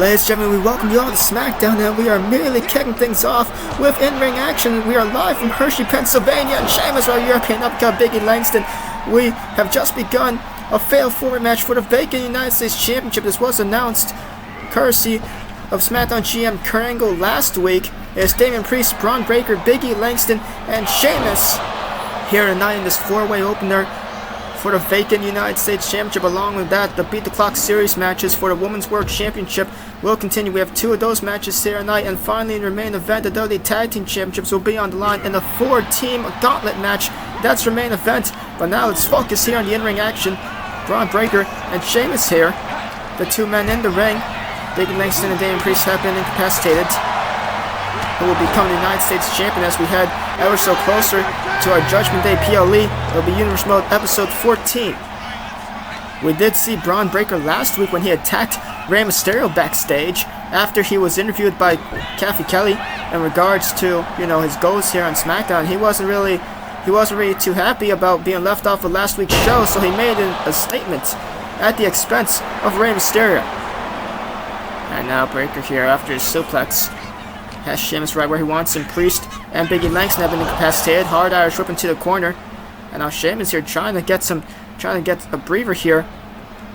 Ladies and gentlemen, we welcome you all to Smackdown, and we are immediately kicking things off with in-ring action. We are live from Hershey, Pennsylvania, and Sheamus, our European upcut Biggie Langston. We have just begun a fatal four-way match for the vacant United States Championship. This was announced courtesy of SmackDown GM Kurt Angle last week. It's Damian Priest, Bron Breakker, Biggie Langston, and Sheamus here tonight in this four-way opener for the vacant United States Championship. Along with that, the Beat the Clock Series matches for the Women's World Championship will continue. We have two of those matches here tonight, and finally in the main event, the WWE Tag Team Championships will be on the line in a four-team gauntlet match. That's the main event, but now let's focus here on the in-ring action. Bron Breakker and Sheamus here, the two men in the ring. Biggie Langston and Damian Priest have been incapacitated. Who will become the United States Champion as we head ever so closer to our Judgment Day PLE. It'll be Universe Mode episode 14. We did see Bron Breakker last week when he attacked Rey Mysterio backstage after he was interviewed by Kathy Kelly in regards to, his goals here on SmackDown. He wasn't really too happy about being left off of last week's show, so he made a statement at the expense of Rey Mysterio. And now Breakker here after his suplex has Sheamus right where he wants him. Priest and Biggie Langston have been incapacitated. Hard Irish whip into the corner, and now Sheamus here trying to get a breather here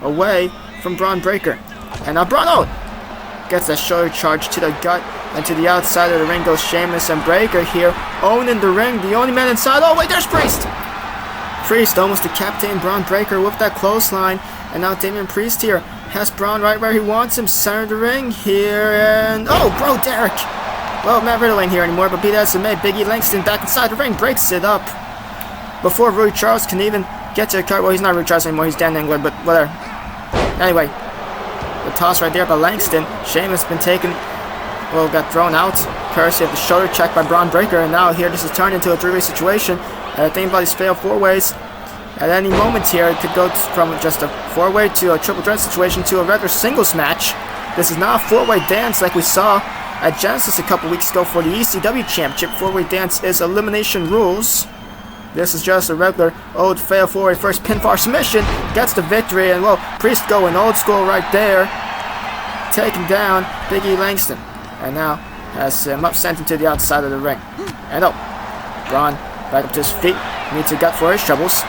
away from Bron Breakker. And now Bron gets that shoulder charge to the gut, and to the outside of the ring goes Sheamus, and Breakker here owning the ring, the only man inside. Oh wait, there's Priest. Priest almost decapitating Bron Breakker with that clothesline, and now Damian Priest here has Bron right where he wants him, center of the ring here, and bro Derek. Well, not Riddle ain't here anymore, but be that as it may, Biggie Langston back inside the ring breaks it up before Rudy Charles can even get to the card. Well, he's not Rudy Charles anymore, he's Dan Engler, but whatever. Anyway, the toss right there by Langston. Sheamus been got thrown out courtesy of the shoulder check by Bron Breakker, and now here this is turned into a three-way situation. And I think about these failed four ways. At any moment here, it could go from just a four-way to a triple threat situation to a regular singles match. This is not a four-way dance like we saw at Genesis a couple weeks ago for the ECW Championship. Four-way dance is elimination rules. This is just a regular old fail four-way first pinfall submission. Gets the victory, and Priest going old school right there, taking down Biggie Langston, and now has him sent him to the outside of the ring. And Bron back up to his feet, needs a gut for his troubles.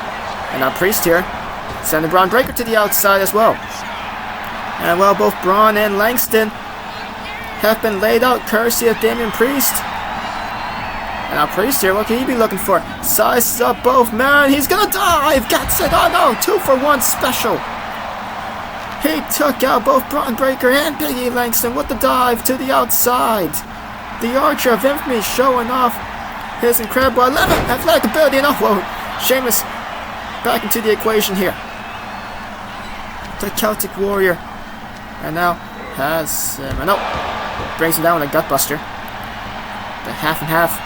And now Priest here, sending Bron Breakker to the outside as well. And both Bron and Langston have been laid out courtesy of Damian Priest. And now Priest here, what can he be looking for? Sizes up both men, he's gonna dive! Gets it! Oh no, 2-for-1 special! He took out both Bron Breakker and Biggie Langston with the dive to the outside. The Archer of Infamy showing off his incredible athletic ability. And Sheamus back into the equation here. The Celtic Warrior. And now has brings him down with a gutbuster. The half and half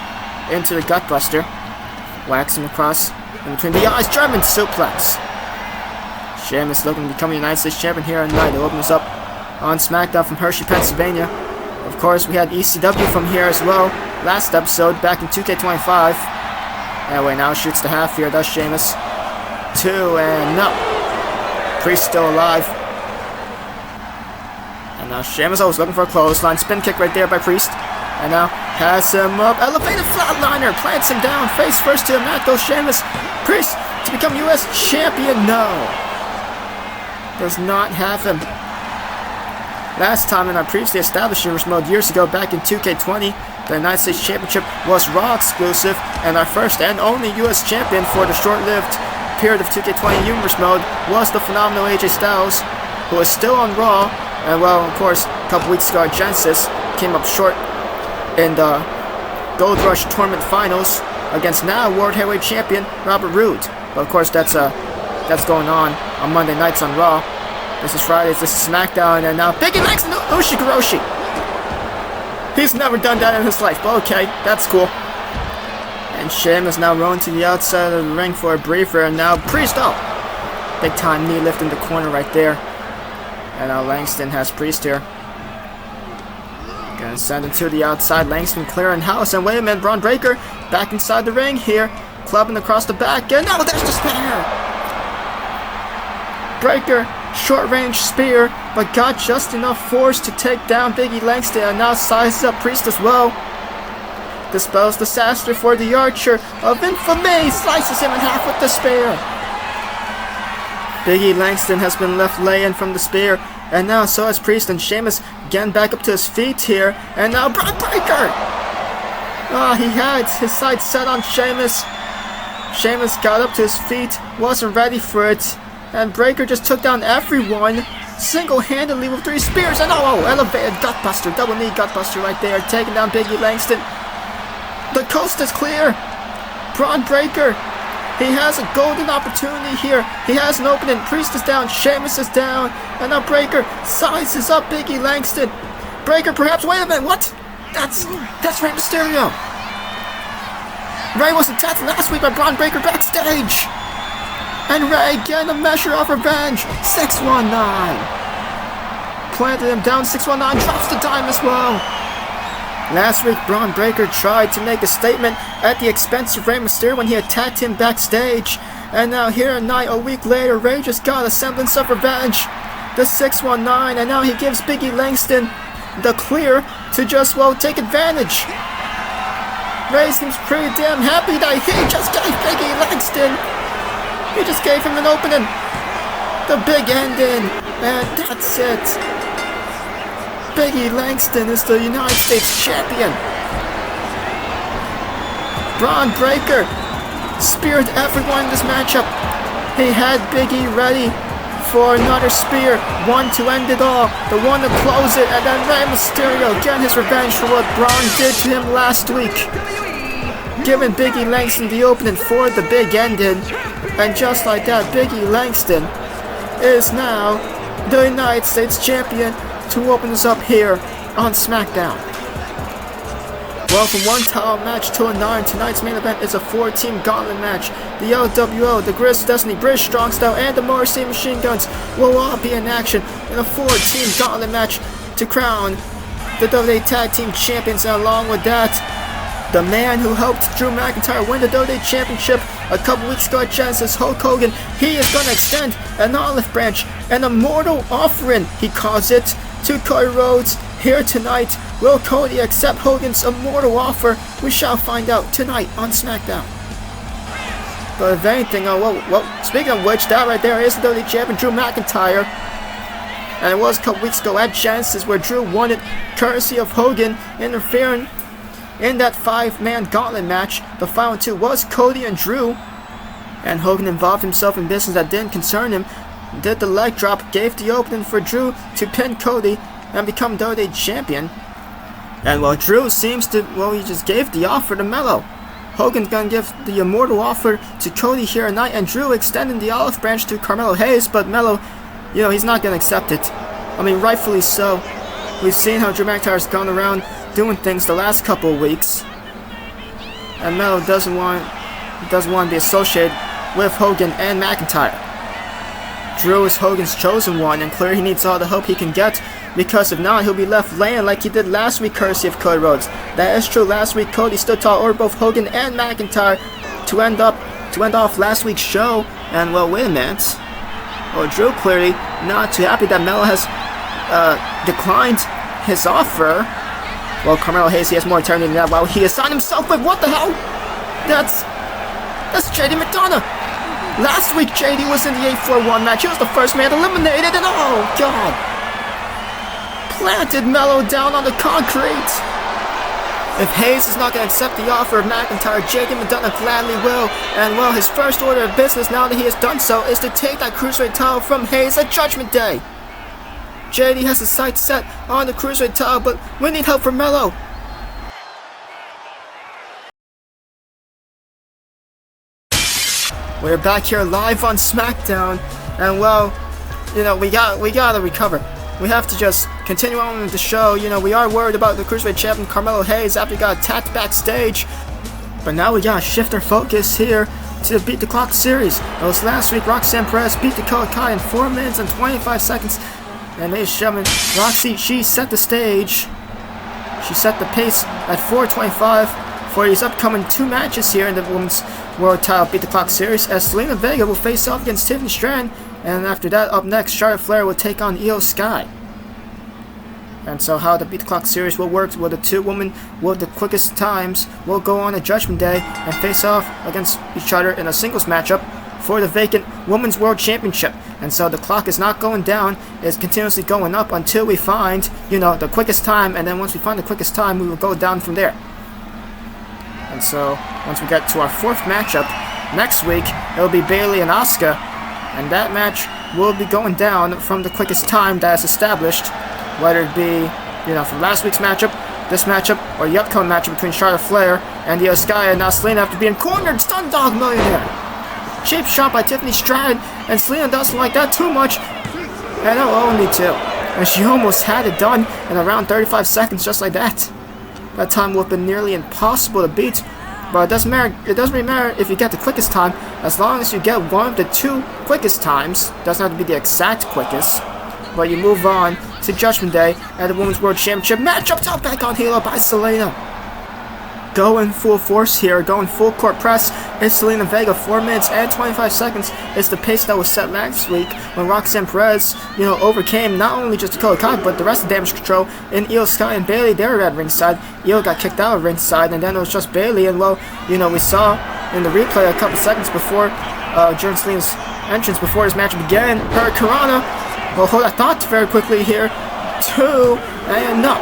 into the gutbuster. Whacks him across in between the eyes. German suplex. Sheamus looking to become the United States Champion here tonight. It opens up on SmackDown from Hershey, Pennsylvania. Of course, we had ECW from here as well last episode back in 2K25. Anyway, now shoots the half here. Does Sheamus. 2 and no. Priest still alive. And now Sheamus was looking for a clothesline. Spin kick right there by Priest. And now has him up. Elevated flatliner. Plants him down. Face first to the mat goes Sheamus. Priest to become U.S. Champion. No. Does not have him. Last time in our previously established Universe Mode years ago back in 2K20, the United States Championship was Raw exclusive, and our first and only U.S. Champion for the short-lived period of 2K20 Universe Mode was the phenomenal AJ Styles, who is still on Raw, and of course, a couple weeks ago at Genesis, came up short in the Gold Rush Tournament Finals against now World Heavyweight Champion Robert Roode. But of course, that's going on Monday nights on Raw. This is Fridays, this is SmackDown, and now Biggie Langston, Ushikuroshi. He's never done that in his life, but okay, that's cool. And Sheamus now rolling to the outside of the ring for a breather, and now Priest, big time knee lift in the corner right there. And now Langston has Priest here. Gonna send him to the outside, Langston clearing house, and wait a minute, Bron Breakker back inside the ring here, clubbing across the back, and now there's the spinner! Breakker short-range spear, but got just enough force to take down Big E Langston, and now sizes up Priest as well. Dispels disaster for the Archer of Infamy, slices him in half with the spear. Big E Langston has been left laying from the spear, and now so has Priest, and Sheamus getting back up to his feet here, and now Bron Breakker! He had his sights set on Sheamus. Sheamus got up to his feet, wasn't ready for it, and Breakker just took down everyone single-handedly with 3 spears, and elevated gutbuster, double knee gutbuster right there, taking down Big E Langston. The coast is clear. Bron Breakker, he has a golden opportunity here. He has an opening. Priest is down, Sheamus is down, and now Breakker sizes up Big E Langston. Breakker perhaps, wait a minute, what? That's Rey Mysterio. Rey was attacked last week by Bron Breakker backstage. And Rey getting a measure of revenge. 619. Planted him down, 619, drops the dime as well. Last week, Bron Breakker tried to make a statement at the expense of Rey Mysterio when he attacked him backstage. And now here tonight, a week later, Rey just got a semblance of revenge. The 619, and now he gives Big E Langston the clear to just, take advantage. Rey seems pretty damn happy that he just gave Big E Langston. He just gave him an opening. The big ending. And that's it. Big E Langston is the United States Champion. Bron Breakker speared everyone in this matchup. He had Big E ready for another spear, one to end it all, the one to close it, and then Rey Mysterio getting his revenge for what Bron did to him last week, giving Big E Langston the opening for the big ending. And just like that, Big E Langston is now the United States Champion to open us up here on Smackdown. Well, from one title match to another, tonight's main event is a 4-team gauntlet match. The LWO, the Grizz Destiny, British Strong Style, and the Morris City Machine Guns will all be in action in a 4-team gauntlet match to crown the WWE Tag Team Champions. And along with that, the man who helped Drew McIntyre win the WWE Championship a couple weeks ago at Genesis, Hulk Hogan, he is going to extend an olive branch, an immortal offering, he calls it, to Cody Rhodes here tonight. Will Cody accept Hogan's immortal offer? We shall find out tonight on SmackDown. But if anything, speaking of which, that right there is the WWE Champion Drew McIntyre. And it was a couple weeks ago at Genesis where Drew won it courtesy of Hogan interfering in that 5-man gauntlet match. The final 2 was Cody and Drew, and Hogan involved himself in business that didn't concern him, did the leg drop, gave the opening for Drew to pin Cody and become WWE Champion. And Drew seems to, he just gave the offer to Melo. Hogan's gonna give the immortal offer to Cody here tonight, and Drew extending the olive branch to Carmelo Hayes, but Melo, he's not gonna accept it. I mean, rightfully so. We've seen how Drew McIntyre's gone around doing things the last couple of weeks, and Melo doesn't want to be associated with Hogan and McIntyre. Drew is Hogan's chosen one, and clearly he needs all the help he can get, because if not, he'll be left laying like he did last week courtesy of Cody Rhodes. That is true. Last week Cody stood tall over both Hogan and McIntyre to end off last week's show. And wait a minute. Drew clearly not too happy that Melo has declined his offer. Carmelo Hayes, he has more eternity than that. Wow, he assigned himself with, what the hell? That's JD McDonough. Last week JD was in the 8-4-1 match. He was the first man eliminated, and oh god, planted Melo down on the concrete. If Hayes is not going to accept the offer of McIntyre, JD McDonough gladly will. And his first order of business now that he has done so is to take that Cruiserweight title from Hayes at Judgment Day. JD has his sights set on the Cruiserweight title, but we need help from Melo. We're back here live on SmackDown, and we gotta recover. We have to just continue on with the show. We are worried about the Cruiserweight Champion Carmelo Hayes after he got attacked backstage, but now we gotta shift our focus here to the Beat the Clock series. It was last week Roxanne Perez beat Dakota Kai in 4 minutes and 25 seconds. And ladies and gentlemen, Roxy, she set the stage. She set the pace at 4:25 for these upcoming 2 matches here in the Women's World Title Beat the Clock Series, as Selena Vega will face off against Tiffany Stratton And after that, up next, Charlotte Flair will take on Io Sky. And so how the Beat the Clock series will work, will the two women with the quickest times will go on a Judgment Day and face off against each other in a singles matchup for the vacant Women's World Championship. And so the clock is not going down, it's continuously going up until we find, the quickest time, and then once we find the quickest time, we will go down from there. And so, once we get to our fourth matchup, next week, it will be Bayley and Asuka, and that match will be going down from the quickest time that is established, whether it be, from last week's matchup, this matchup, or the upcoming matchup between Charlotte Flair and Io Sky, and now Selena after being cornered, Stun Dog Millionaire. Cheap shot by Tiffany Stratton, and Selena doesn't like that too much, and only two. And she almost had it done in around 35 seconds, just like that. That time would have been nearly impossible to beat, but it doesn't matter. It doesn't really matter if you get the quickest time, as long as you get one of the two quickest times. Doesn't have to be the exact quickest, but you move on to Judgment Day at the Women's World Championship matchup. Top back on Halo by Selena. Going full force here, going full court press. It's Selena Vega, 4 minutes and 25 seconds. It's the pace that was set last week when Roxanne Perez, overcame not only just Dakota Kai, but the rest of Damage Control. In Io Sky and Bayley, they were at ringside. Io got kicked out of ringside, and then it was just Bayley. And we saw in the replay a couple seconds before, during Selena's entrance before this match began, her Karana. Well, hold that thought very quickly here. 2, and no.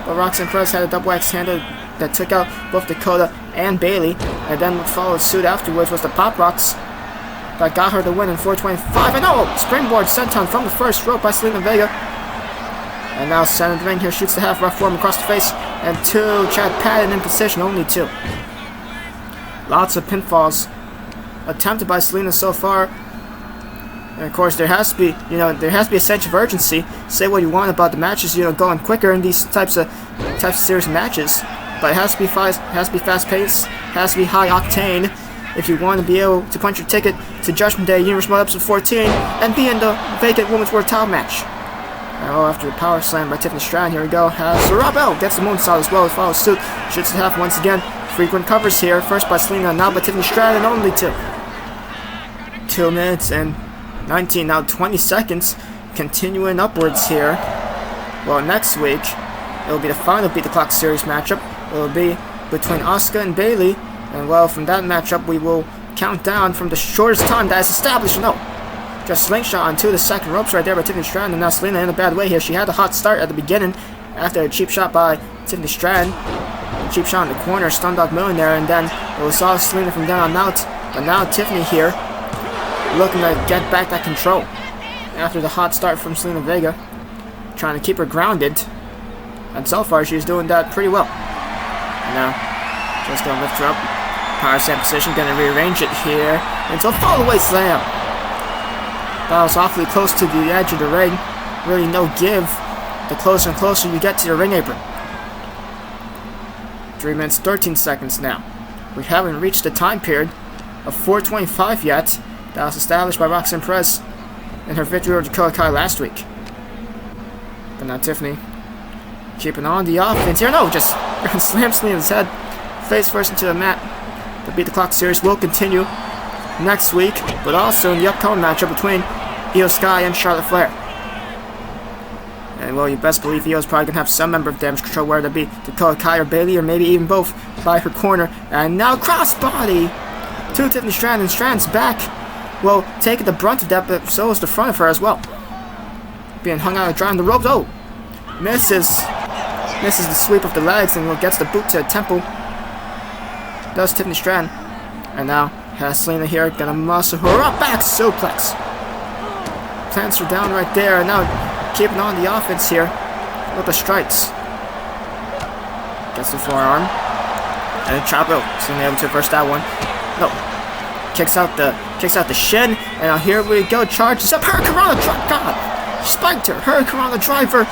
But Roxanne Perez had a double axe handle that took out both Dakota and Bayley, and then what followed suit afterwards was the Pop Rocks that got her the win in 4:25. And springboard senton from the first rope by Selena Vega. And now center of the ring here, shoots the half rough form across the face, and 2, Chad Patton in position, only 2. Lots of pinfalls attempted by Selena so far. And of course, there has to be, a sense of urgency. Say what you want about the matches, going quicker in these types of series matches, but it has to be fast paced, has to be high octane if you want to be able to punch your ticket to Judgment Day Universe Mode Episode 14 and be in the vacant Women's World Title match. After the power slam by Tiffany Stratton, here we go. Has Rob gets the moonsault as well as follows suit, shoots the half once again. Frequent covers here, first by Selena, now by Tiffany Stratton, only 2. 2 minutes and 19, now 20 seconds, continuing upwards here. Well, next week, it'll be the final Beat the Clock series matchup. It'll be between Asuka and Bayley, and from that matchup, we will count down from the shortest time that is established. Just slingshot onto the second ropes right there by Tiffany Stratton, and now Selena in a bad way here. She had a hot start at the beginning after a cheap shot by Tiffany Stratton. A cheap shot in the corner, Stun Dog Millionaire, and then it was all Selena from then on out. But now Tiffany here, looking to get back that control after the hot start from Selena Vega, trying to keep her grounded, and so far she's doing that pretty well. And now just gonna lift her up, power slam position, gonna rearrange it here into a fall away slam. That was awfully close to the edge of the ring, really no give the closer and closer you get to the ring apron. 3 minutes 13 seconds now. We haven't reached the time period of 4:25 yet that was established by Roxanne Perez in her victory over Dakota Kai last week. But now Tiffany keeping on the offense here. Just slams Selena's head face first into the mat. The Beat the Clock series will continue next week, but also in the upcoming matchup between Io Sky and Charlotte Flair. And you best believe Io's probably going to have some member of Damage Control, whether it be Dakota Kai or Bayley, or maybe even both, by her corner. And now crossbody to Tiffany Stratton, and Stratton's back. Taking the brunt of that, but so is the front of her as well. Being hung out dry on the ropes. Misses the sweep of the legs, and gets the boot to the temple. Does Tiffany Stratton. And now has Selena here, gonna muscle her up, back suplex. Plants her down right there, and now keeping on the offense here with the strikes. Gets the forearm. And a chop out. Selena able to reverse that one. Kicks out the shin, and now here we go, charges up, Hurricanrana driver, God, spiked her, Hurricanrana driver,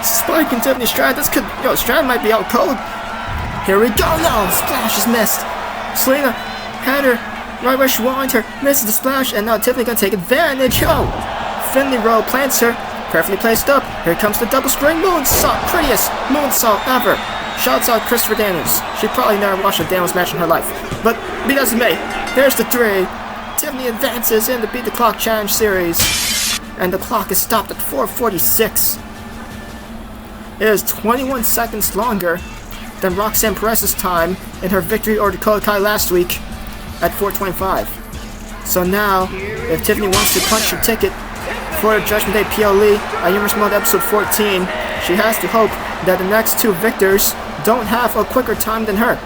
spiking Tiffany Stratton. This could, Stratton might be out cold. Here we go, splash is missed. Selena had her right where she wanted her, misses the splash, and now Tiffany gonna take advantage. Finley Rowe plants her, perfectly placed up. Here comes the double spring moonsault, prettiest moonsault ever. Shouts out Christopher Daniels. She probably never watched a Daniels match in her life, but be that as it may, there's the 3, Tiffany advances in the Beat the Clock Challenge Series. And the clock is stopped at 4:46. It is 21 seconds longer than Roxanne Perez's time in her victory over Dakota Kai last week at 4:25. So now, if Tiffany wants to punch her ticket for Judgment Day PLE at IMMORTAL episode 14, she has to hope that the next two victors don't have a quicker time than her.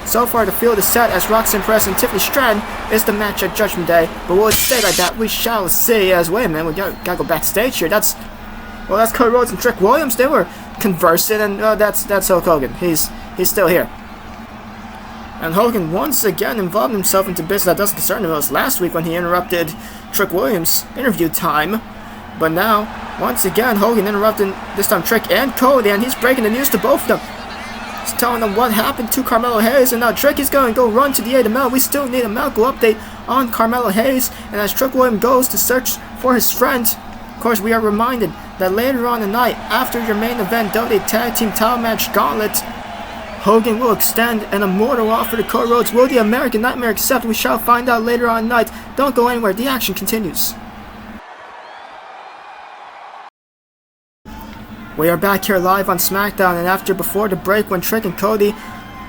So far, the field is set as Roxanne Perez and Tiffany Stratton is the match at Judgment Day. But will it stay like that? We shall see. As wait a minute, we gotta go backstage here. That's Cody Rhodes and Trick Williams. They were conversing, and that's Hulk Hogan. He's still here. And Hogan once again involved himself into business that doesn't concern him. It was last week when he interrupted Trick Williams' interview time. But now, once again, Hogan interrupting this time Trick and Cody, and he's breaking the news to both of them. He's telling them what happened to Carmelo Hayes, and now Trick is going to go run to the aid of Mel. We still need a medical update on Carmelo Hayes, and as Trick Williams goes to search for his friend, of course, we are reminded that later on the night, after your main event WWE Tag Team title match gauntlet, Hogan will extend an immortal offer to Cody Rhodes. Will the American Nightmare accept? We shall find out later on tonight. Don't go anywhere. The action continues. We are back here live on Smackdown, and before the break, when Trick and Cody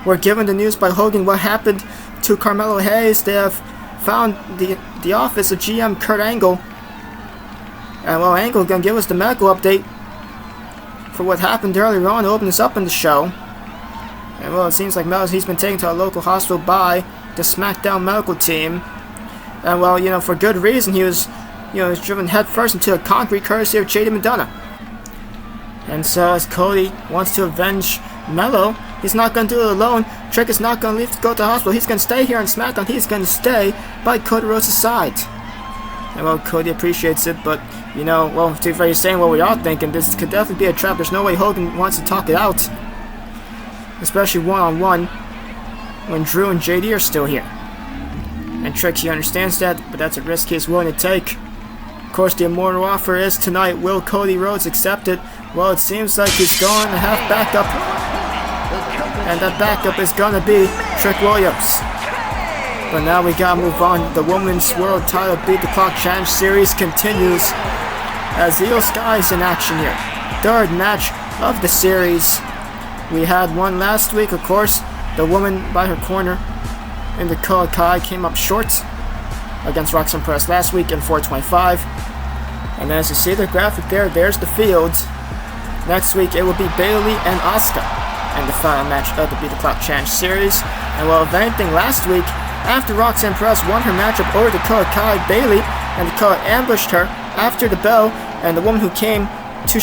were given the news by Hogan what happened to Carmelo Hayes, they have found the office of GM Kurt Angle. And well, Angle gonna give us the medical update for what happened earlier on to open us up in the show. And well, it seems like he's been taken to a local hospital by the SmackDown medical team. And well, for good reason. He was, driven headfirst into a concrete courtesy of JD McDonough. And so as Cody wants to avenge Melo, he's not going to do it alone. Trick is not going to leave to go to the hospital. He's going to stay here on SmackDown. He's going to stay by Cody Rhodes' side. And well, Cody appreciates it, but, to be fair, he's saying what we are thinking. This could definitely be a trap. There's no way Hogan wants to talk it out. Especially one-on-one when Drew and JD are still here. And Trick, he understands that, but that's a risk he's willing to take. Of course, the immortal offer is tonight. Will Cody Rhodes accept it? Well, it seems like he's going to have backup. And that backup is going to be Trick Williams. But now we got to move on. The Women's World Title Beat the Clock Challenge Series continues as Io Sky is in action here. Third match of the series. We had one last week, of course. The woman by her corner in the Dakota Kai came up short against Roxanne Perez last week in 4:25. And as you see the graphic there's the field. Next week it will be Bayley and Asuka in the final match of the Beat the Clock Challenge Series. And well, if anything, last week, after Roxanne Perez won her matchup over Dakota Kai, Bayley and Dakota ambushed her after the bell, and the woman who came to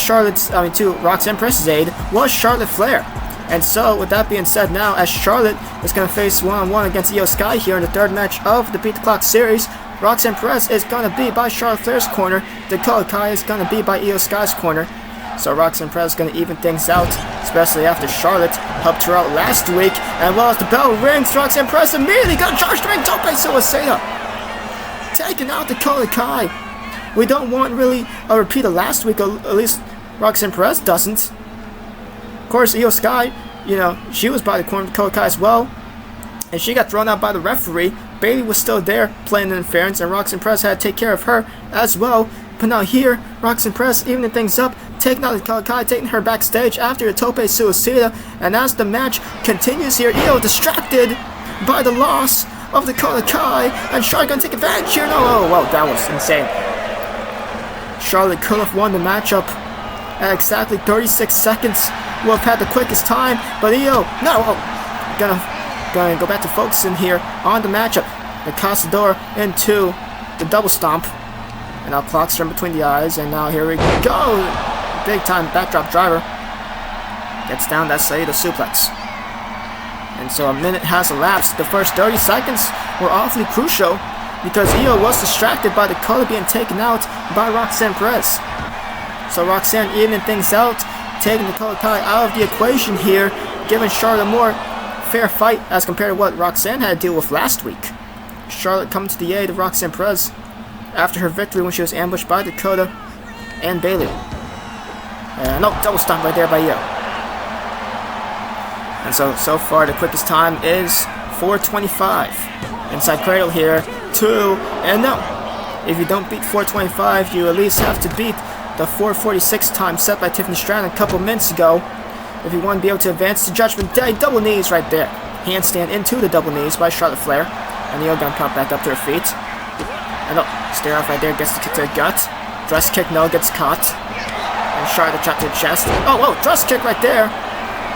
Roxanne Perez's aid was Charlotte Flair. And so, with that being said, now as Charlotte is going to face one-on-one against Io Sky here in the third match of the Beat the Clock series, Roxanne Perez is going to be by Charlotte Flair's corner, Dakota Kai is going to be by Io Sky's corner. So Roxanne Perez is going to even things out, especially after Charlotte helped her out last week. And well, as the bell rings, Roxanne Perez immediately got charged to ring tope suicida, taking out Dakota Kai. We don't want really a repeat of last week, at least Roxanne Perez doesn't. Of course, Io Sky, she was by the corner of Dakota Kai as well, and she got thrown out by the referee. Bayley was still there playing interference, and Roxanne Perez had to take care of her as well. But now here, Roxanne Perez evening things up, taking out Dakota Kai, taking her backstage after the tope suicida. And as the match continues here, Io distracted by the loss of Dakota Kai, and Charlotte gonna take advantage here. Oh, well, that was insane. Charlotte could have won the matchup at exactly 36 seconds. Would have had the quickest time, but Io, gonna go back to focusing here on the matchup. The Castador into the double stomp. And now clocks her in between the eyes, and now here we go. Big time backdrop driver. Gets down that Saito suplex. And so a minute has elapsed. The first 30 seconds were awfully crucial because Io was distracted by Dakota being taken out by Roxanne Perez. So Roxanne evening things out, taking Dakota Kai out of the equation here, giving Charlotte a more fair fight as compared to what Roxanne had to deal with last week. Charlotte coming to the aid of Roxanne Perez after her victory when she was ambushed by Dakota and Bayley. No, double stomp right there by Io. And so far the quickest time is 4:25. Inside cradle here 2. And no, if you don't beat 425, you at least have to beat the 446 time set by Tiffany Stratton a couple minutes ago if you want to be able to advance to Judgment Day. Double knees right there. Handstand into the double knees by Charlotte Flair. And Io gonna pop back up to her feet. And oh, stare off right there, gets the kick to the gut. Dress kick, no, gets caught. And Charlotte chop to the chest. Oh, dress kick right there.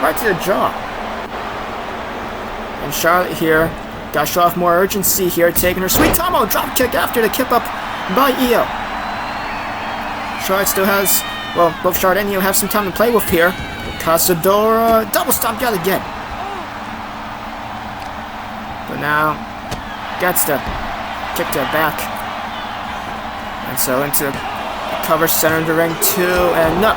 Right to the jaw. And Charlotte here, gotta show off more urgency here, taking her sweet Tomo drop kick after the kip up by Io. Charlotte still has, well, both Charlotte and Io have some time to play with here. Casadora, double stomp yet again. But now, gets the kick to the back. And so into the cover, center of the ring, 2, and no.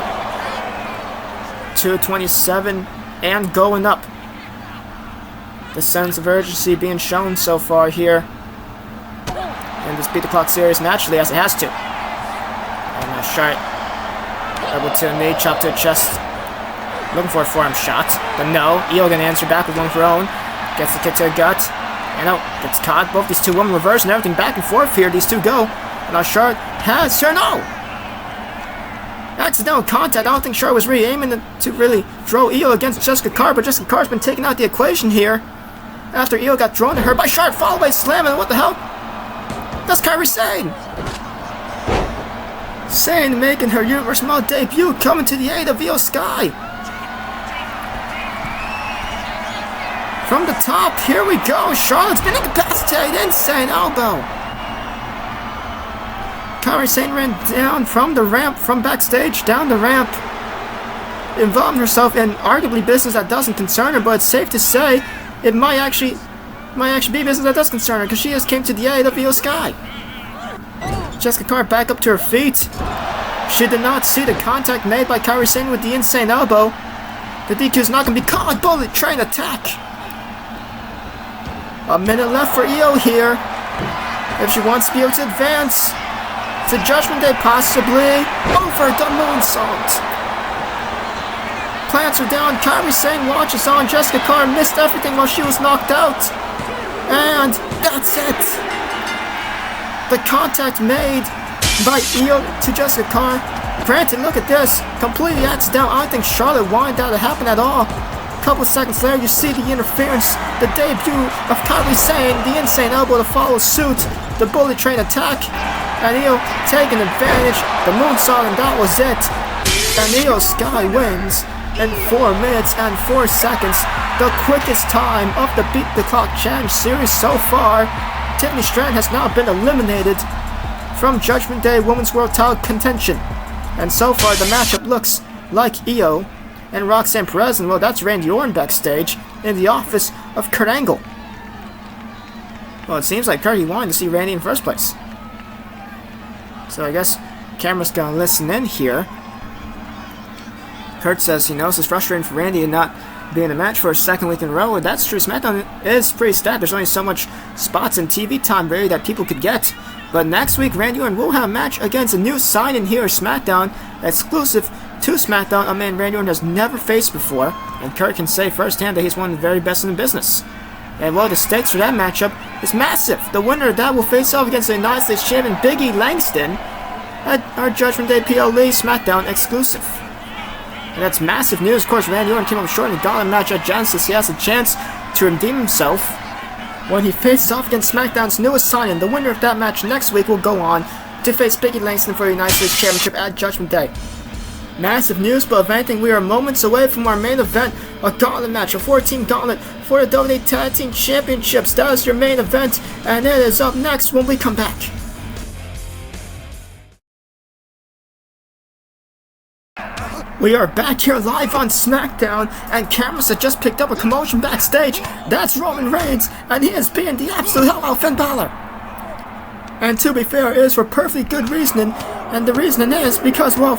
227, and going up. The sense of urgency being shown so far here. And this beat the clock series naturally as it has to. And now Charlotte, elbow to the knee, chop to the chest. Looking for a forearm shot, but no. Io gonna answer back with one of her own. Gets the kick to the gut. And out, gets caught. Both these two women reverse and everything back and forth here. These two go. And now Charlotte has her, no! Accidental contact. I don't think Charlotte was really aiming to really throw Io against Jessica Carr, but Jessica Carr's been taken out the equation here. After Io got thrown to her by Charlotte, followed by slam, and what the hell? That's Kairi Sane! Sane making her Universal Model debut, coming to the aid of Io Sky. From the top, here we go. Charlotte's been incapacitated. Insane elbow. Kairi Sane ran down from the ramp, from backstage, down the ramp. Involving herself in arguably business that doesn't concern her, but it's safe to say it might actually be business that does concern her, because she just came to the aid of Io Sky. Jessica Carr back up to her feet. She did not see the contact made by Kairi Sane with the insane elbow. The DQ's not going to be called. Bullet train attack. A minute left for Io here. If she wants to be able to advance to Judgment Day, possibly. Over the moonsault. Plants her down. Kairi Sane watches on. Jessica Carr missed everything while she was knocked out. And that's it. The contact made by Io to Jessica Carr. Granted, look at this. Completely accidental. I don't think Charlotte wanted that to happen at all. Couple seconds later, you see the interference, the debut of Kairi Sane, the insane elbow to follow suit, the bullet train attack, and Io taking advantage, the moonsault, and that was it. And Io Sky wins in 4 minutes and 4 seconds, the quickest time of the Beat the Clock Challenge series so far. Tiffany Stratton has now been eliminated from Judgment Day Women's World Title contention. And so far, the matchup looks like Io and Roxanne Perez, and well, that's Randy Orton backstage in the office of Kurt Angle. Well, it seems like Kurt wanted to see Randy in the first place. So I guess camera's gonna listen in here. Kurt says he knows it's frustrating for Randy to not be in the match for a second week in a row, and that's true. SmackDown is pretty stacked. There's only so much spots and TV time really that people could get. But next week, Randy Orton will have a match against a new sign-in here at SmackDown, exclusive to SmackDown, a man Randy Orton has never faced before, and Kurt can say firsthand that he's one of the very best in the business. And well, the stakes for that matchup is massive. The winner of that will face off against the United States Champion Big E Langston at our Judgment Day PLE SmackDown exclusive. And that's massive news. Of course, Randy Orton came up short in the gauntlet match at Genesis. He has a chance to redeem himself when he faces off against SmackDown's newest sign-in. The winner of that match next week will go on to face Big E Langston for the United States Championship at Judgment Day. Massive news, but if anything, we are moments away from our main event, a gauntlet match, a 4-team gauntlet for the WWE Tag Team Championships. That is your main event, and it is up next when we come back. We are back here live on SmackDown, and cameras have just picked up a commotion backstage. That's Roman Reigns, and he is being the absolute hell out of Finn Balor. And to be fair, it is for perfectly good reasoning, and the reasoning is because, well,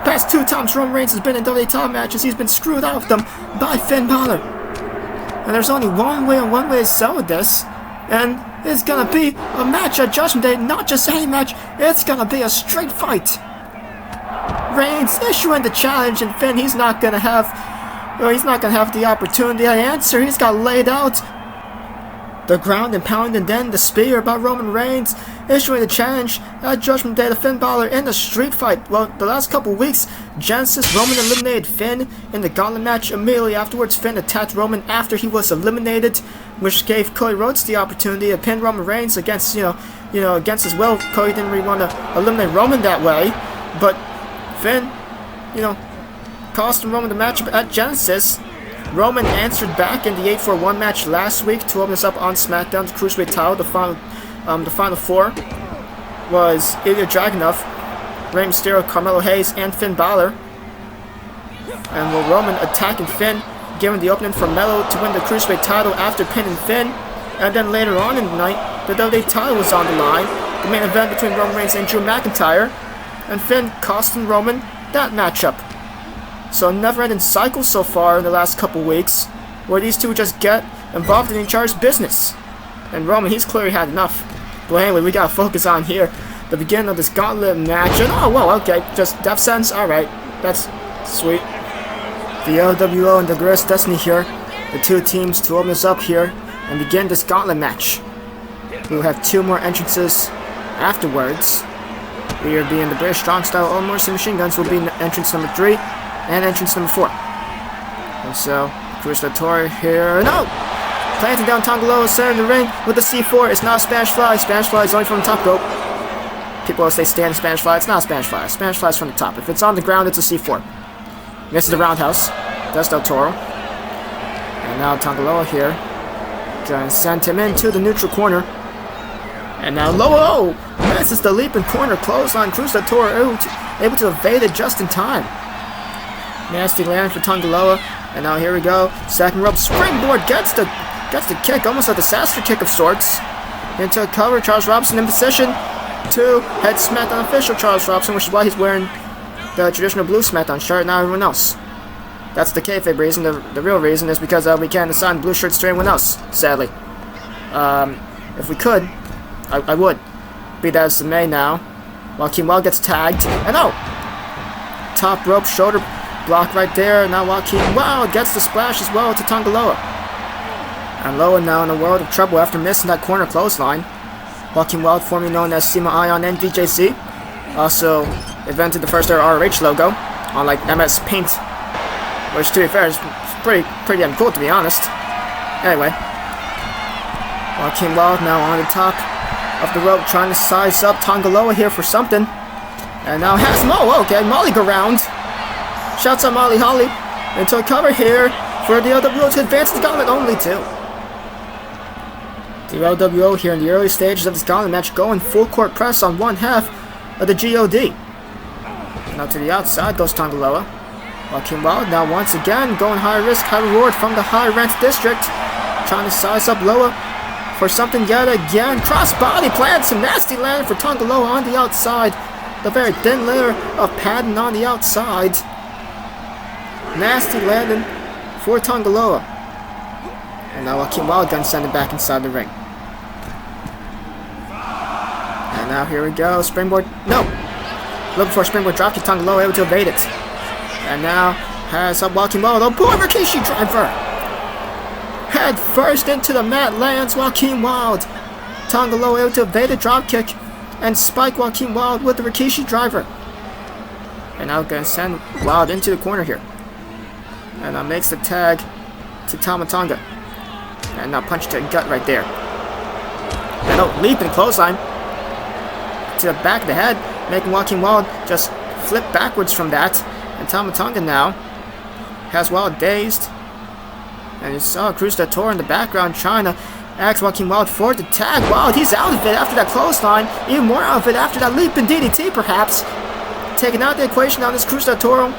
past 2 times Roman Reigns has been in WWE title matches, he's been screwed out of them by Finn Balor. And there's only one way and one way to sell with this, and it's gonna be a match at Judgment Day, not just any match, it's gonna be a straight fight. Reigns issuing the challenge, and Finn, he's not gonna have the opportunity to answer. He's got laid out. the ground and pound, and then the spear by Roman Reigns, issuing the challenge at Judgment Day to Finn Balor in the street fight. Well, the last couple weeks, Genesis, Roman eliminated Finn in the gauntlet match. Immediately afterwards, Finn attacked Roman after he was eliminated, which gave Cody Rhodes the opportunity to pin Roman Reigns against, against his will. Cody didn't really want to eliminate Roman that way, but Finn, cost Roman the matchup at Genesis. Roman answered back in the 8-4-1 match last week to open us up on Smackdown, the Cruiserweight title. The final four was Ilya Dragunov, Rey Mysterio, Carmelo Hayes, and Finn Balor. And with Roman attacking Finn, giving the opening for Melo to win the Cruiserweight title after pinning Finn. And then later on in the night, the WWE title was on the line. The main event between Roman Reigns and Drew McIntyre. And Finn costing Roman that matchup. So a never-ending cycle so far in the last couple weeks, where these two just get involved in each other's business. And Roman, he's clearly had enough. But anyway, we gotta focus on here the beginning of this gauntlet match. And oh, well, okay, just death sentence. Alright, that's sweet. The LWO and the Glorious Destiny here, the two teams to open us up here and begin this gauntlet match. We will have two more entrances afterwards. We are being the British Strong Style All Morrison Machine Guns will be in entrance number 3 and entrance number 4. And so, Cruz del Toro here. No! Planting down Tanga Loa, center in the ring with the C4. It's not a Spanish Fly. Spanish Fly is only from the top rope. People will say stand Spanish Fly. It's not a Spanish Fly. Spanish Fly is from the top. If it's on the ground, it's a C4. This is the roundhouse. That's Del Toro. And now Tanga Loa here. Trying to send him into the neutral corner. And now Loa misses the leaping corner clothesline. Cruz del Toro able to evade it just in time. Nasty land for Tanga Loa. And now here we go. Second rope springboard gets the kick, almost a disaster kick of sorts. Into a cover. Charles Robinson in position to head SmackDown official Charles Robinson, which is why he's wearing the traditional blue SmackDown shirt, not everyone else. That's the kayfabe reason. The real reason is because we can't assign blue shirts to anyone else, sadly. If we could, I would. Be that as it may now. Joaquin Wild gets tagged. And oh! Top rope shoulder block right there. Now Joaquin Wild gets the splash as well to Tanga Loa. And Loa now in a world of trouble after missing that corner clothesline. Joaquin Wild, formerly known as Sima Ion and DJZ, also invented the first ever ROH logo on like MS Paint, which to be fair is pretty damn cool, to be honest. Anyway, Joaquin Wild now on the top of the rope trying to size up Tanga Loa here for something. And now has okay, Molly go round. Shouts out Molly Holly into a cover here for the LWO to advance the gauntlet only 2. The LWO here in the early stages of this gauntlet match going full court press on one half of the G.O.D. Now to the outside goes Tanga Loa. Joaquin Wild now once again going high risk, high reward from the high rent district. Trying to size up Loa for something yet again. Cross body plant, some nasty land for Tanga Loa on the outside. The very thin layer of padding on the outside. Nasty landing for Tanga Loa. And now Joaquin Wild gonna send it back inside the ring. And now here we go. Springboard. No! Looking for a springboard dropkick. Tanga Loa able to evade it. And now has up Joaquin Wild. Oh boy, Rikishi driver! Head first into the mat lands Joaquin Wild. Tanga Loa able to evade the dropkick and spike Joaquin Wild with the Rikishi driver. And now gonna send Wild into the corner here. And now makes the tag to Tama Tonga. And now punch to the gut right there. And oh, leap and clothesline to the back of the head, making Joaquin Wild just flip backwards from that. And Tama Tonga now has Wild dazed. And you saw Cruz del Toro in the background trying to ask Joaquin Wild for the tag. Wild, he's out of it after that clothesline. Even more out of it after that leap and DDT, perhaps. Taking out the equation on this Cruz del Toro.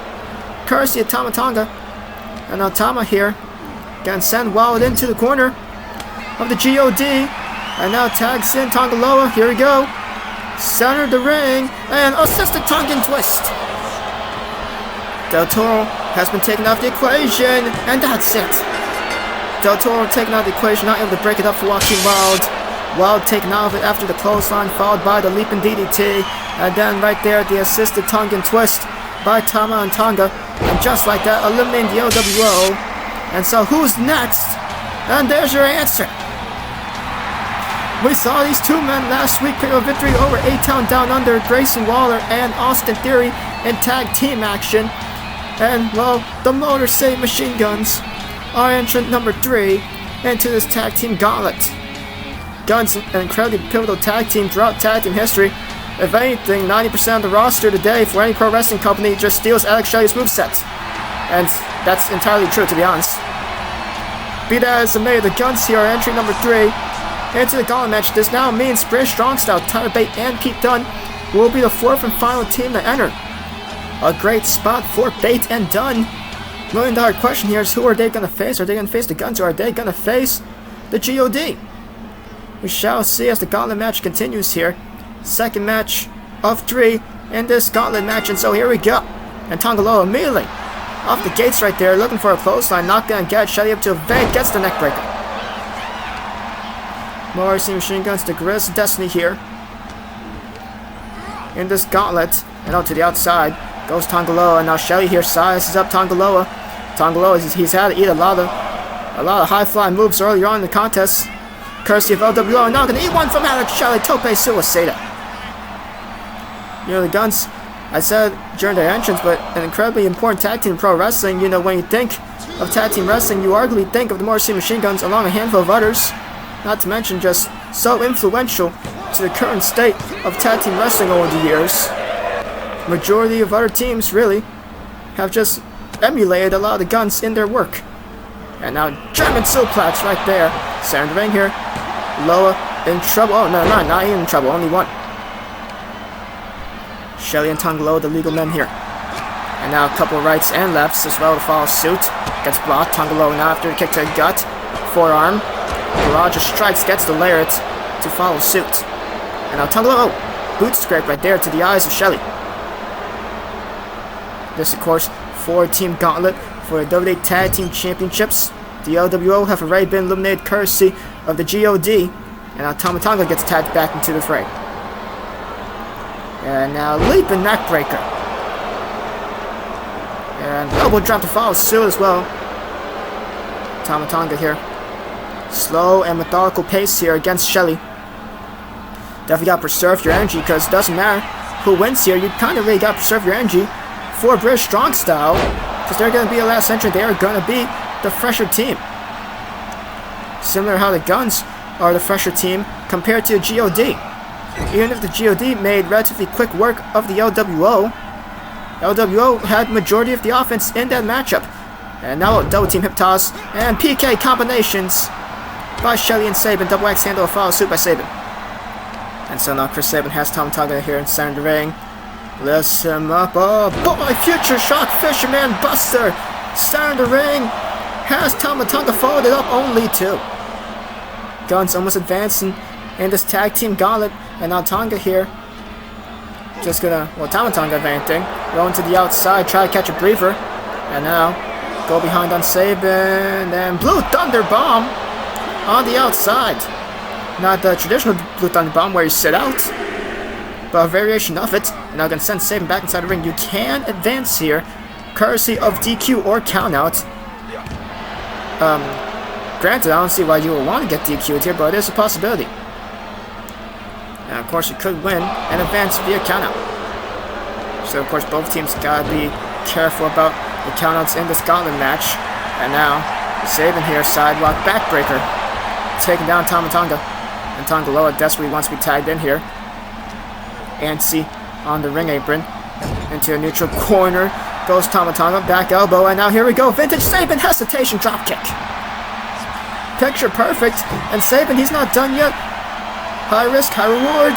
Courtesy of Tama Tonga. And now Tama here can send Wild into the corner of the G.O.D. And now tags in Tanga Loa. Here we go. Center the ring. And assisted tongue and twist. Del Toro has been taken off the equation. And that's it. Del Toro taken out of the equation. Not able to break it up for Joaquin Wild. Wild taken out of it after the clothesline. Followed by the leaping DDT. And then right there the assisted tongue and twist by Tama and Tonga. And just like that, eliminating the LWO. And so who's next? And there's your answer. We saw these two men last week pick up a victory over A-Town Down Under, Grayson Waller and Austin Theory in tag team action. And, well, the Motor City Machine Guns are entrant number 3 into this tag team gauntlet. Guns, an incredibly pivotal tag team throughout tag team history. If anything, 90% of the roster today for any pro wrestling company just steals Alex Shelley's moveset. And that's entirely true, to be honest. Be that as it may, the Guns here are entry number 3 into the gauntlet match. This now means British Strong Style, Tyler Bate, and Pete Dunne will be the 4th and final team to enter. A great spot for Bate and Dunne. $1 million question here is, who are they going to face? Are they going to face the Guns, or are they going to face the G.O.D? We shall see as the gauntlet match continues here. Second match of 3 in this gauntlet match, and so here we go. And Tanga Loa immediately off the gates right there, looking for a clothesline, not going to get Shelly up to a vent, gets the neck breaker. Morrissey Machine Guns, the Guerrillas of Destiny here in this gauntlet, and out to the outside goes Tanga Loa, and now Shelly here sizes up Tanga Loa. Tanga Loa, he's had to eat a lot of high-flying moves earlier on in the contest, courtesy of LWO, and now going to eat one from Alex Shelley, Tope Suicida. You know, the Guns, I said during their entrance, but an incredibly important tag team in pro wrestling. You know, when you think of tag team wrestling, you arguably think of the Morrissey Machine Guns along a handful of others, not to mention just so influential to the current state of tag team wrestling over the years. Majority of other teams really have just emulated a lot of the Guns in their work. And now German suplex right there. Center of the ring here. Loa in trouble. Oh, no, not even in trouble. Only one. Shelly and Tanga Loa, the legal men here. And now a couple of rights and lefts as well to follow suit. Gets blocked. Tanga Loa now after a kick to the gut. Forearm. Barrage of strikes, gets the lariat to follow suit. And now Tanga Loa, boot scrape right there to the eyes of Shelly. This, of course, 4-team gauntlet for the WWE Tag Team Championships. The LWO have already been eliminated courtesy of the G.O.D. And now Tama Tonga gets tagged back into the fray. And now leaping neckbreaker. And elbow drop to follow suit as well. Tama Tonga here. Slow and methodical pace here against Shelly. Definitely got to preserve your energy, because it doesn't matter who wins here. You kind of really got to preserve your energy for British Strong Style, because they're going to be the last entrant. They are going to be the fresher team. Similar to how the Guns are the fresher team compared to the G.O.D. Even if the G.O.D. made relatively quick work of the LWO, LWO had majority of the offense in that matchup. And now a double team hip toss and PK combinations by Shelly and Sabin. Double X handle, a follow suit by Sabin. And so now Chris Sabin has Tama Tonga here in center of the ring. Lifts him up. Oh boy, Future Shock Fisherman Buster. Center of the ring. Has Tama Tonga folded up, only 2. Guns almost advancing in this tag team gauntlet. And now Tonga here. Just gonna, well, Tama Tonga advancing. Rolling to the outside, try to catch a breather. And now go behind on Sabin. And Blue Thunder Bomb on the outside. Not the traditional Blue Thunder Bomb where you sit out, but a variation of it. And now gonna send Sabin back inside the ring. You can advance here, courtesy of DQ or countout. Granted, I don't see why you would want to get DQ'd here, but it is a possibility. And of course, you could win and advance via countout. So of course, both teams gotta be careful about the countouts in this gauntlet match. And now, Sabin here, sidewalk backbreaker, taking down Tama Tonga. And Tonga Loa desperately wants to be tagged in here. Antsy on the ring apron. Into a neutral corner. Goes Tama Tonga, back elbow, and now here we go. Vintage Sabin, hesitation, drop kick. Picture perfect. And Sabin, he's not done yet. High risk, high reward.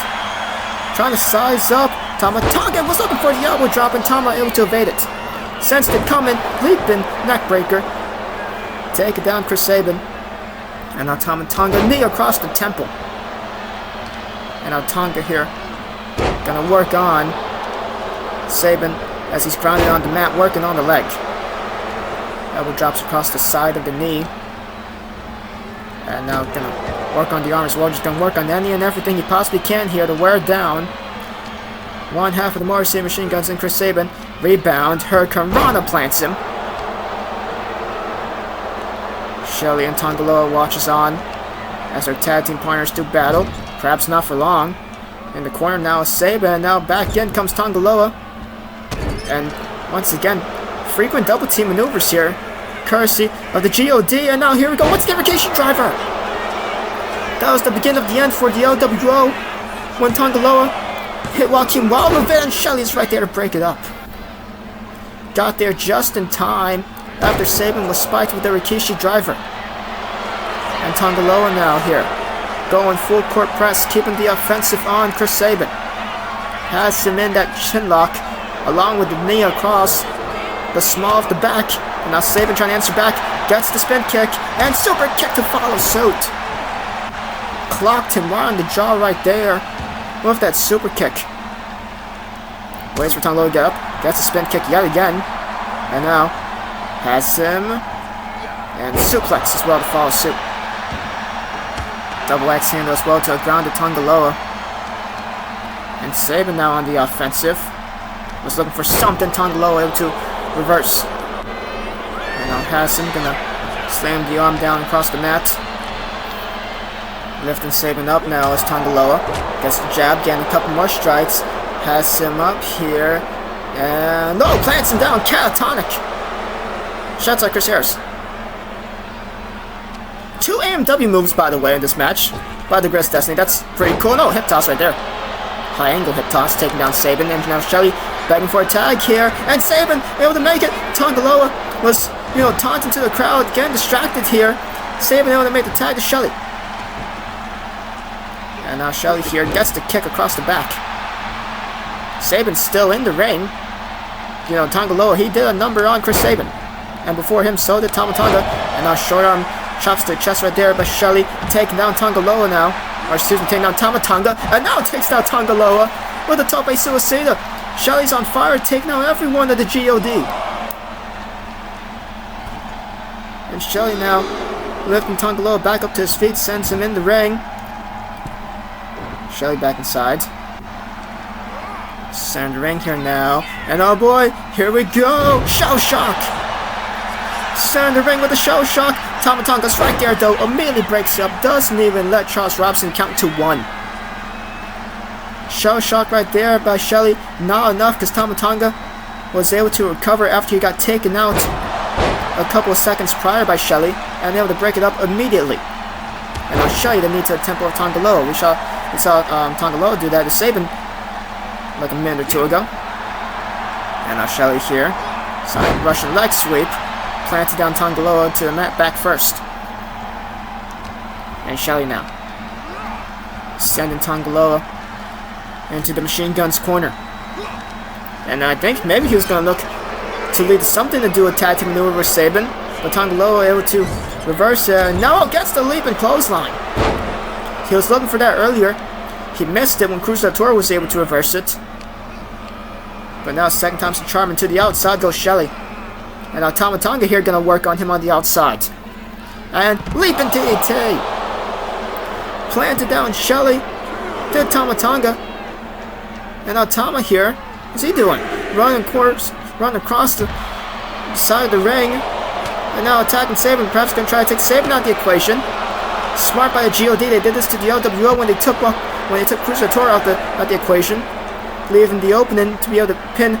Trying to size up. Tama Tonga was looking for the elbow drop, and Tama able to evade it. Sensed it coming, leaping, neckbreaker. Take it down, Chris Sabin. And now Tama Tonga, knee across the temple. And now Tonga here, gonna work on Sabin as he's grounded on the mat, working on the leg. Elbow drops across the side of the knee. And now gonna work on the arm as well. Just gonna work on any and everything he possibly can here to wear down one half of the Morrissey Machine Guns and Chris Sabin. Rebound. Hurricane Rana plants him. Shelly and Tonga Loa watches on as their tag team partners do battle. Perhaps not for long. In the corner now is Saban, and now back in comes Tanga Loa. And once again, frequent double team maneuvers here, courtesy of the G.O.D. And now here we go, what's the vacation driver? That was the beginning of the end for the LWO when Tanga Loa hit Joaquin Wild, and Shelley's right there to break it up. Got there just in time after Saban was spiked with the Rikishi driver. And Tanga Loa now here, going full court press, keeping the offensive on Chris Sabin. Has him in that chin lock, along with the knee across the small of the back. And now Sabin trying to answer back, gets the spin kick, and super kick to follow suit. Clocked him right on the jaw right there with that super kick. Waits for Tanga Loa to get up, gets the spin kick yet again. And now has him, and suplex as well to follow suit. Double X handle as well to a grounded Tanga Loa. And Sabin now on the offensive. Was looking for something, Tanga Loa able to reverse. And now has him, gonna slam the arm down across the mat. Lifting Sabin up now is Tanga Loa. Gets the jab, getting a couple more strikes. Has him up here. And no, plants him down, catatonic. Shots like Chris Harris. 2 AMW moves, by the way, in this match by the Gris Destiny. That's pretty cool. No, hip toss right there. High angle hip toss, taking down Sabin. And now Shelley begging for a tag here. And Sabin able to make it. Tanga Loa was, taunting to the crowd, getting distracted here. Sabin able to make the tag to Shelley. And now Shelley here gets the kick across the back. Sabin's still in the ring. Tanga Loa, he did a number on Chris Sabin. And before him, so did Tama Tonga. And now short arm chops to the chest right there by Shelley, taking down Tanga Loa now. Or excuse me, taking down Tama Tonga. And now takes down Tanga Loa with a tope suicida. Shelley's on fire, taking out everyone at the G.O.D. And Shelley now lifting Tanga Loa back up to his feet, sends him in the ring. Shelley back inside. Center ring here now. And oh boy, here we go! Shell shock! Center ring with a shell shock. Tama Tonga's right there though, immediately breaks up, doesn't even let Charles Robson count to 1. Shell shock right there by Shelley. Not enough because Tama Tonga was able to recover after he got taken out a couple of seconds prior by Shelley and able to break it up immediately. And now Shelley the knee to the temple of Tanga Loa. We saw Tanga Loa do that to Sabin like a minute or two ago. And now Shelley here. Side Russian leg sweep. Planted down Tanga Loa to the mat back first. And Shelley now. Sending Tanga Loa into the machine gun's corner. And I think maybe he was going to look to lead something to do a tag team maneuver with Sabin. But Tanga Loa able to reverse it. And now gets the leap and clothesline. He was looking for that earlier. He missed it when Cruz del Toro was able to reverse it. But now second time's the charm, and to the outside goes Shelley. And now Tama Tonga here gonna work on him on the outside. And leaping DDT. Planted down Shelley. Did Tama Tonga. And now Tama here. What's he doing? Running across the side of the ring. And now attacking Sabin. Perhaps gonna try to take Sabin out of the equation. Smart by the G.O.D. They did this to the LWO when they took Cruz del Toro out the equation, leaving the opening to be able to pin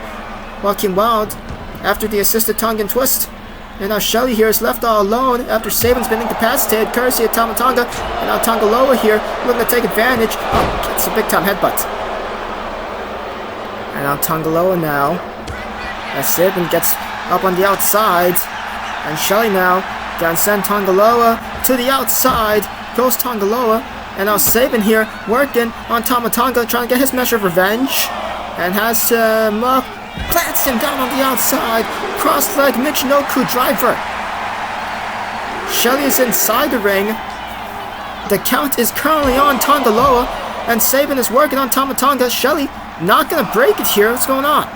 Joaquin Wild after the assisted Tongan twist. And now Shelley here is left all alone after Sabin's been incapacitated, courtesy of Tama Tonga. And now Tanga Loa here looking to take advantage. Oh, gets a big time headbutt. And now Tanga Loa now, as Sabin gets up on the outside, and Shelley now gonna send Tanga Loa to the outside. Goes Tanga Loa. And now Sabin here working on Tama Tonga, trying to get his measure of revenge. And has him up. Plants him down on the outside. Cross leg Michinoku driver. Shelley is inside the ring. The count is currently on Tanga Loa. And Sabin is working on Tama Tonga. Shelley not going to break it here. What's going on?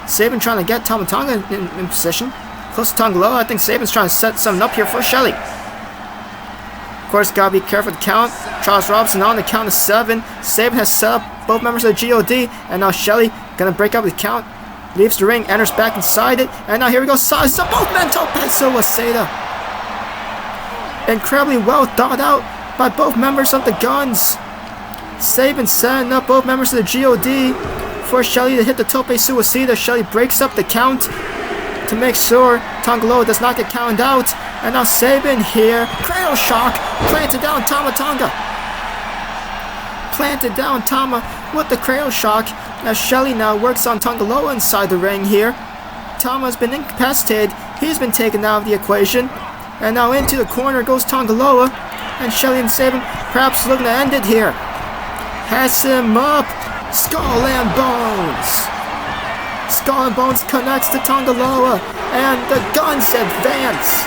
Sabin trying to get Tama Tonga in position. Close to Tanga Loa. I think Sabin's trying to set something up here for Shelley. Of course, gotta be careful with the count. Charles Robson on the count of 7. Sabin has set up both members of the G.O.D. And now Shelley gonna break up the count. Leaves the ring, enters back inside it. And now here we go. Size up both men. Tope suicida. incredibly well thought out by both members of the Guns. Sabin setting up both members of the G.O.D. for Shelly to hit the tope suicida. Shelly breaks up the count to make sure Tanga Loa does not get counted out. And now Sabin here, cradle shock, planted down Tama Tonga. Planted down Tama with the cradle shock as Shelly now works on Tanga Loa inside the ring here. Tama has been incapacitated, he's been taken out of the equation. And now into the corner goes Tanga Loa, and Shelly and Sabin perhaps looking to end it here. Has him up, Skull and Bones. Skull and Bones connects to Tanga Loa, and the Guns advance.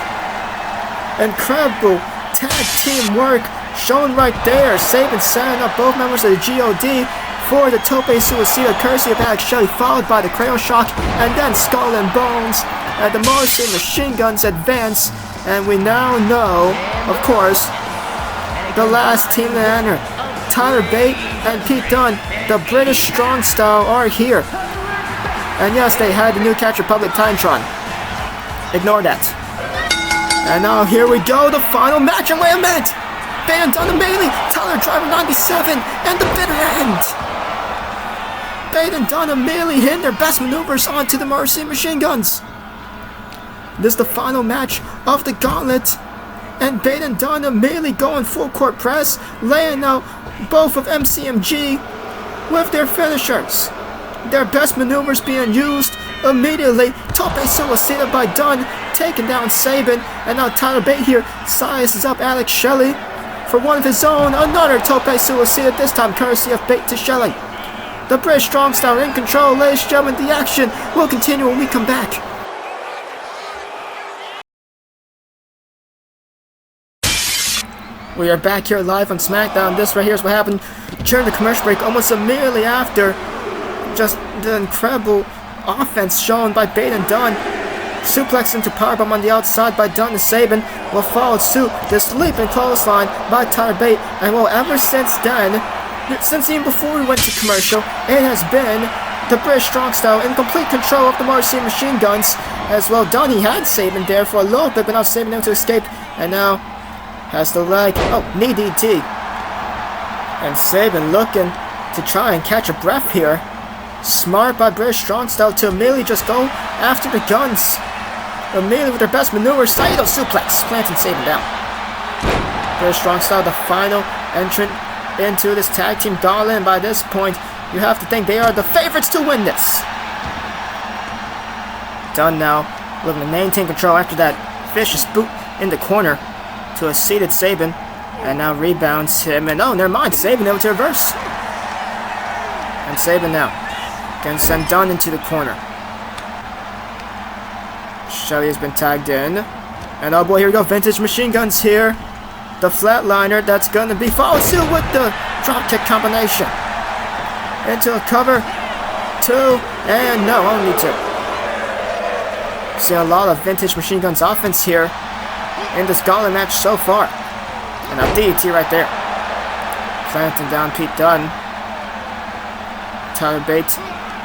Incredible tag team work shown right there. Sabin setting up both members of the G.O.D. for the tope suicida courtesy of Alex Shelley, followed by the cradle shock, and then Skull and Bones. And the Morrissey Machine Guns advance, and we now know, of course, the last team to enter. Tyler Bate and Pete Dunne, the British Strong Style, are here. And yes, they had the New Catch Republic Titantron. Ignore that. And now here we go, the final match, and wait a minute! Bate and Dunne and Bailey, Tyler Driver 97, and the bitter end! Bate and Dunne immediately hitting their best maneuvers onto the Morrissey Machine Guns. This is the final match of the Gauntlet, and Bate and Dunne immediately going full court press, laying out both of MCMG with their finishers. Their best maneuvers being used immediately. Tope suicida by Dunne, taking down Sabin, and now Tyler Bate here sizes up Alex Shelley for one of his own. Another tope suicida, this time courtesy of Bate to Shelley. The British Strong Style in control, ladies and gentlemen. The action will continue when we come back. We are back here live on Smackdown. This right here is what happened during the commercial break, almost immediately after. Just the incredible offense shown by Bate and Dunne. Suplex into powerbomb on the outside by Dunne to Sabin. Will follow suit this leaping clothesline by Tyler Bate. And well, ever since then, since even before we went to commercial, it has been the British Strong Style in complete control of the Morrissey Machine Guns. As well, Dunne, he had Sabin there for a little bit, but now Sabin able to escape. And now has the leg, knee DT. And Sabin looking to try and catch a breath here. Smart by British Strong Style to immediately just go after the Guns. Immediately with their best maneuver, Saito suplex, planting Sabin down. British Strong Style, the final entrant into this tag team gauntlet, and by this point, you have to think they are the favorites to win this. Dunne now, looking to maintain control after that vicious boot in the corner to a seated Sabin, and now rebounds him, and never mind, Sabin able to reverse. And Sabin now can send Dunne into the corner. Shelley has been tagged in, and oh boy, here we go, Vintage Machine Guns here. The flatliner that's going to be followed suit with the dropkick combination. Into a cover, 2, and no, only 2. See a lot of Vintage Machine Guns offense here in this gauntlet match so far. And a DDT right there. Planting down Pete Dunne. Tyler Bate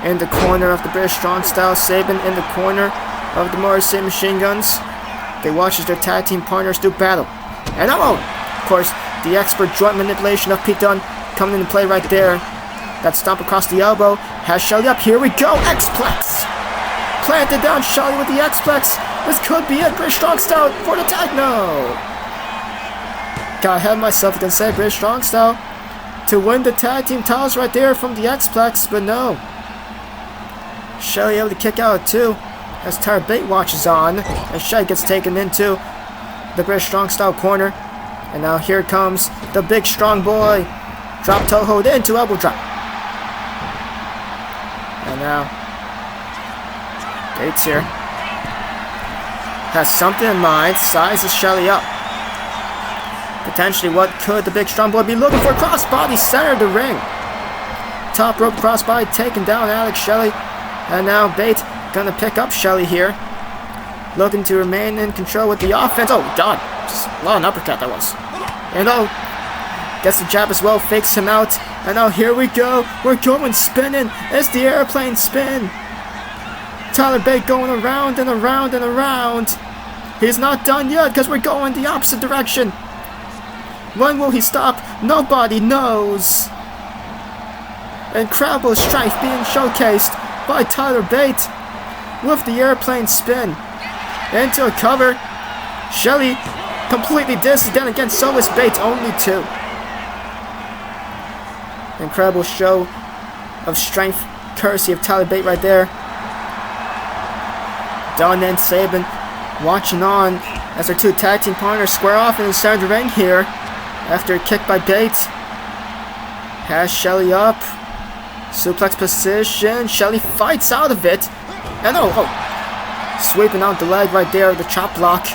in the corner of the British Strong Style. Sabin in the corner of the Morrissey Machine Guns. They watch as their tag team partners do battle. And of course, the expert joint manipulation of Pete Dunne coming into play right there. That stomp across the elbow has Shelley up. Here we go, X-Plex. Planted down Shelley with the X-Plex. This could be it. British Strong Style for the tag. No. Got ahead of myself. I can say British Strong Style to win the tag team titles right there from the X-Plex, but no. Shelley able to kick out too as Tyler Bate watches on, and Shelley gets taken into the British Strong Style corner. And now here comes the big strong boy. Drop toe hold into elbow drop. And now Bates here has something in mind, sizes Shelley up. Potentially what could the big strong boy be looking for? Crossbody center of the ring. Top rope crossbody taking down Alex Shelley. And now Bate gonna pick up Shelley here. Looking to remain in control with the offense. Oh god, just a lot of uppercut that was. And gets the jab as well, fakes him out. And now here we go. We're going spinning. It's the airplane spin. Tyler Bate going around and around and around. He's not done yet because we're going the opposite direction. When will he stop? Nobody knows. Incredible strife being showcased by Tyler Bate with the airplane spin into a cover. Shelly completely dissed, then again so is Bate, only 2. Incredible show of strength courtesy of Tyler Bate right there. Dunn and Sabin watching on as their 2 tag team partners square off in the center of the ring here after a kick by Bate. Has Shelly up. Suplex position. Shelly fights out of it. And sweeping out the leg right there, the chop block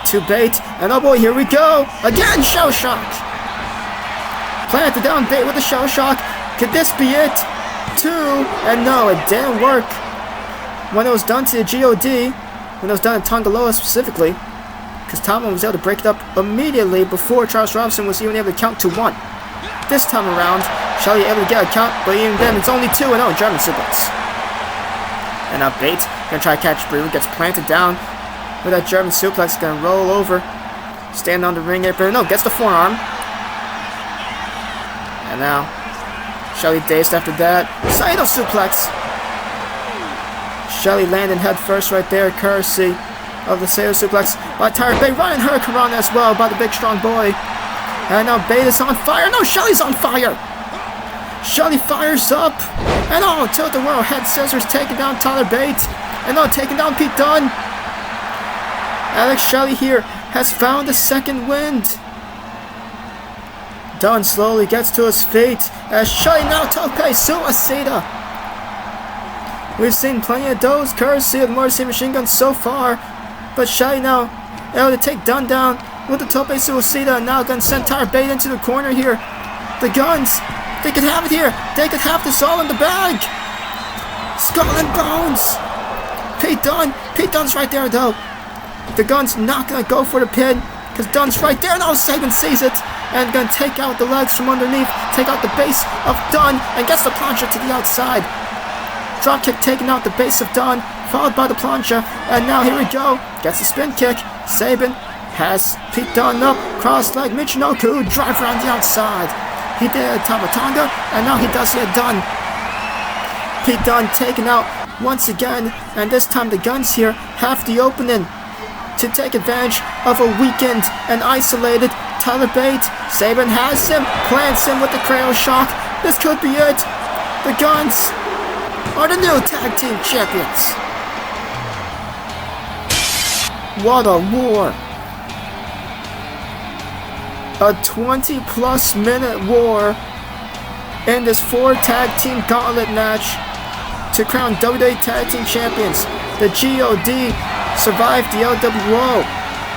to Bate. And oh boy, here we go. Again, shell shock. Planted down Bate with a shell shock. Could this be it? 2. And no, it didn't work. When it was done to the G.O.D, when it was done to Tongaloa specifically, because Tomlin was able to break it up immediately before Charles Robinson was even able to count to 1. This time around, Shelly able to get a count, but even then it's only 2 and German suplex. And now Bate gonna try to catch Brew, gets planted down with that German suplex, gonna roll over, stand on the ring apron, gets the forearm. And now, Shelly dazed after that, Saito suplex. Shelly landing head first right there, courtesy of the Saito suplex by Tyler Bate, running Hurricane as well by the big strong boy. And now Bate is on fire. No, Shelly's on fire. Shelly fires up. And tilt-a-whirl head scissors taking down Tyler Bate. And taking down Pete Dunne. Alex Shelley here has found a second wind. Dunne slowly gets to his feet as Shelley now tope suicida. We've seen plenty of those courtesy of the Motor City Machine Guns so far. But Shelley now able to take Dunne down with the tope suicida, and now gonna send Tyler Bate into the corner here. The Guns, they could have it here. They could have this all in the bag. Skull and bones. Pete Dunne's right there though. The Guns not gonna go for the pin because Dunne's right there. Now Sabin sees it and gonna take out the legs from underneath, take out the base of Dunne, and gets the plancha to the outside. Dropkick taking out the base of Dunne, followed by the plancha, and now here we go. Gets the spin kick. Sabin has Pete Dunne up, cross leg Michinoku, drive around the outside. He did a Tamatonga, and now he does it Dunne. Pete Dunne taken out once again, and this time the Guns here have the opening to take advantage of a weakened and isolated Tyler Bate. Sabin has him, plants him with the Crayo Shock. This could be it. The Guns are the new Tag Team Champions. What a war. A 20-plus minute war in this 4 tag team gauntlet match to crown WWE Tag Team Champions. The G.O.D. survived the LWO.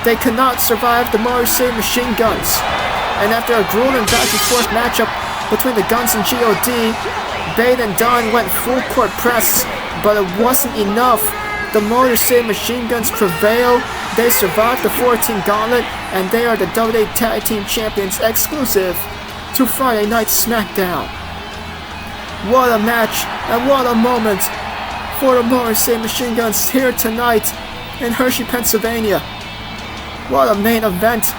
They could not survive the Motor City Machine Guns. And after a grueling back-and-forth matchup between the Guns and G.O.D., Bate and Dunne went full court press, but it wasn't enough. The Motor City Machine Guns prevail. They survived the 4-team gauntlet, and they are the WWE Tag Team Champions exclusive to Friday Night Smackdown. What a match and what a moment for the Motor City Machine Guns here tonight in Hershey, Pennsylvania. What a main event.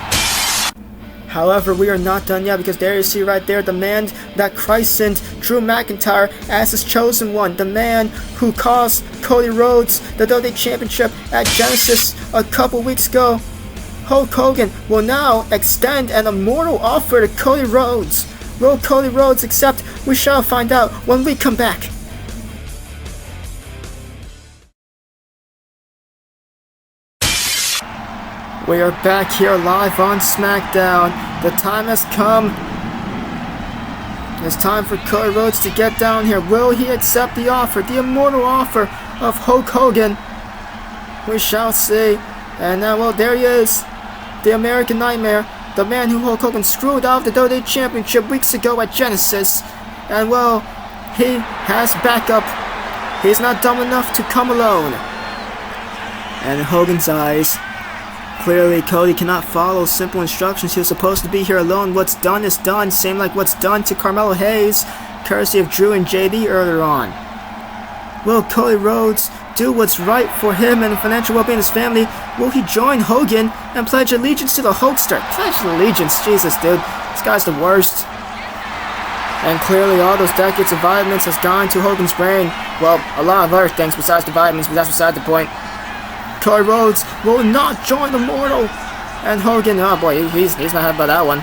However, we are not done yet because there you see right there the man that christened Drew McIntyre as his chosen one. The man who cost Cody Rhodes the WWE Championship at Genesis a couple weeks ago. Hulk Hogan will now extend an immortal offer to Cody Rhodes. Will Cody Rhodes accept? We shall find out when we come back. We are back here live on SmackDown. The time has come. It's time for Cody Rhodes to get down here. Will he accept the offer, the immortal offer of Hulk Hogan? We shall see. And now, well, there he is. The American Nightmare. The man who Hulk Hogan screwed out the WWE Championship weeks ago at Genesis. And well, he has backup. He's not dumb enough to come alone. And in Hogan's eyes, clearly, Cody cannot follow simple instructions. He was supposed to be here alone. What's done is done. Same like what's done to Carmelo Hayes, courtesy of Drew and JD earlier on. Will Cody Rhodes do what's right for him and the financial well-being of his family? Will he join Hogan and pledge allegiance to the Hulkster? Pledge allegiance? Jesus, dude. This guy's the worst. And clearly all those decades of vitamins has gone to Hogan's brain. Well, a lot of other things besides the vitamins, but that's beside the point. Cody Rhodes will not join Immortal. And Hogan, oh boy, he's not happy about that one.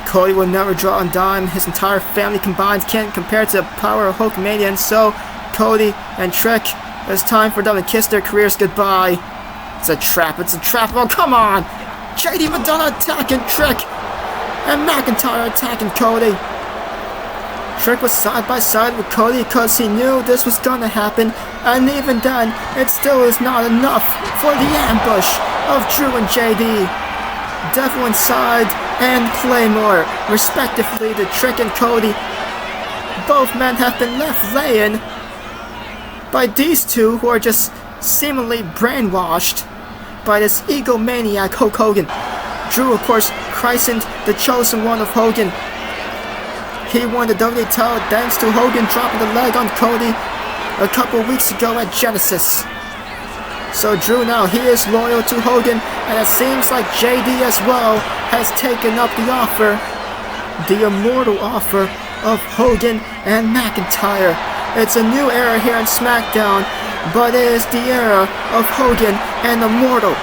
Cody will never draw on dime. His entire family combined can't compare to the power of Hulkamania. And so, Cody and Trick, it's time for them to kiss their careers goodbye. It's a trap, oh come on! JD Madonna attacking Trick! And McIntyre attacking Cody. Trick was side by side with Cody because he knew this was gonna happen, and even then, it still is not enough for the ambush of Drew and JD. Devil Inside and Claymore, respectively, to Trick and Cody. Both men have been left laying by these two who are just seemingly brainwashed by this egomaniac Hulk Hogan. Drew, of course, christened the chosen one of Hogan. He won the WWE title thanks to Hogan dropping the leg on Cody a couple weeks ago at Genesis. So Drew now, he is loyal to Hogan, and it seems like JD as well has taken up the offer, the immortal offer of Hogan and McIntyre. It's a new era here in SmackDown, but it is the era of Hogan and Immortal.